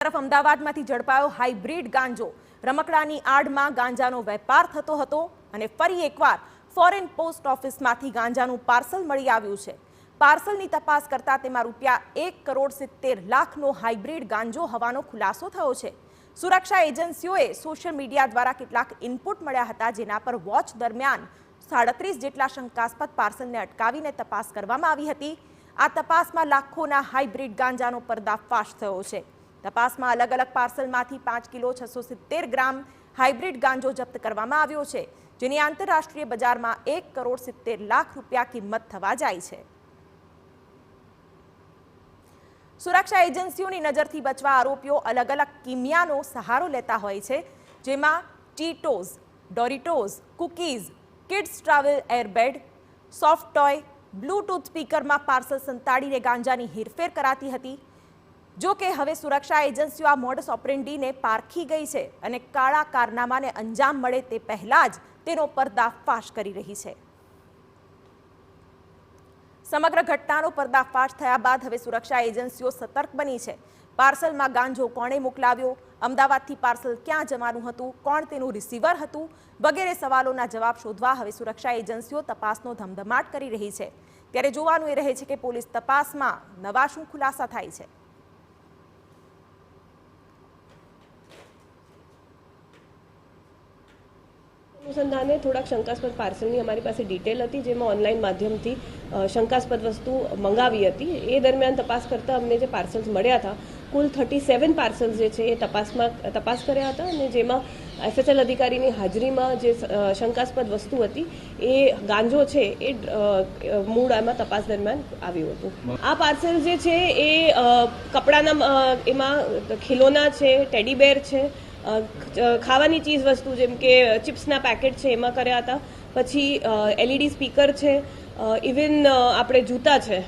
તરફ અમદાવાદમાંથી ઝડપાયો હાઇબ્રિડ ગાંજો। રમકડાની આડમાં ગાંજાનો વેપાર થતો હતો અને ફરી એકવાર ફોરેન પોસ્ટ ઓફિસમાંથી ગાંજાનું પાર્સલ મળી આવ્યું છે। પાર્સલની તપાસ કરતા તેમાં ₹1.70 હાઇબ્રિડ ગાંજો હોવાનો ખુલાસો થયો છે। સુરક્ષા એજન્સીઓએ સોશિયલ મીડિયા દ્વારા કેટલાક ઇનપુટ મળ્યા હતા, જેના પર વોચ દરમિયાન 37 જેટલા શંકાસ્પદ પાર્સલને અટકાવીને તપાસ કરવામાં આવી હતી। આ તપાસમાં લાખોના હાઇબ્રિડ ગાંજાનો પર્દાફાશ થયો છે। તપાસમાં અલગ અલગ પાર્સલમાંથી 5 કિલો 670 ગ્રામ હાઇબ્રિડ ગાંજો જપ્ત કરવામાં આવ્યો છે, જેની આંતરરાષ્ટ્રીય બજારમાં ₹1.70 કિંમત થવા જાય છે। સુરક્ષા એજન્સીઓની નજરથી બચવા આરોપીઓ અલગ અલગ કિમિયાનો સહારો લેતા હોય છે, જેમાં ટીટોઝ, Doritos, cookies, kids travel airbed, soft toy, Bluetooth સ્પીકરમાં પાર્સલ સંતાડીને ગાંજાની હેરફેર કરાતી હતી। જો કે હવે સુરક્ષા એજન્સીઓ આ મોડસ ઓપરેન્ડીને પારખી ગઈ છે અને કાળા કારનામાને અંજામ મળે તે પહેલા જ તેનો પર્દાફાશ કરી રહી છે। સમગ્ર ઘટનાનો પર્દાફાશ થયા બાદ હવે સુરક્ષા એજન્સીઓ સતર્ક બની છે। પાર્સલમાં ગાંજો કોણે મોકલાવ્યો, અમદાવાદથી પાર્સલ ક્યાં જવાનું હતું, કોણ તેનું રિસીવર હતું વગેરે સવાલોના જવાબ શોધવા હવે સુરક્ષા એજન્સીઓ તપાસનો ધમધમાટ કરી રહી છે। ત્યારે જોવાનું એ રહે છે કે પોલીસ તપાસમાં નવા શું ખુલાસા થાય છે। अनुसंधाने થોડાક શંકાસ્પદ પાર્સલની અમારી પાસે ડિટેલ હતી, જેમાં ઓનલાઈન માધ્યમથી શંકાસ્પદ વસ્તુ મંગાવી હતી। એ દરમિયાન તપાસ કરતા અમને જે પાર્સલ્સ મળ્યા હતા, કુલ 37 પાર્સલ્સ જે છે એ તપાસ કર્યા હતા અને જેમાં એફએસએલ અધિકારીની હાજરીમાં જે શંકાસ્પદ વસ્તુ હતી એ ગાંજો છે એ મૂળ આમાં તપાસ દરમિયાન આવ્યું હતું। આ પાર્સલ જે છે એ કપડાના એમાં ખિલોના છે, ટેડી બેર છે, ખાવાની ચીજ વસ્તુ જેમ કે ચિપ્સના પેકેટ છે એમાં કર્યા હતા। પછી એલઈડી સ્પીકર છે, ઇવન આપણે જૂતા છે।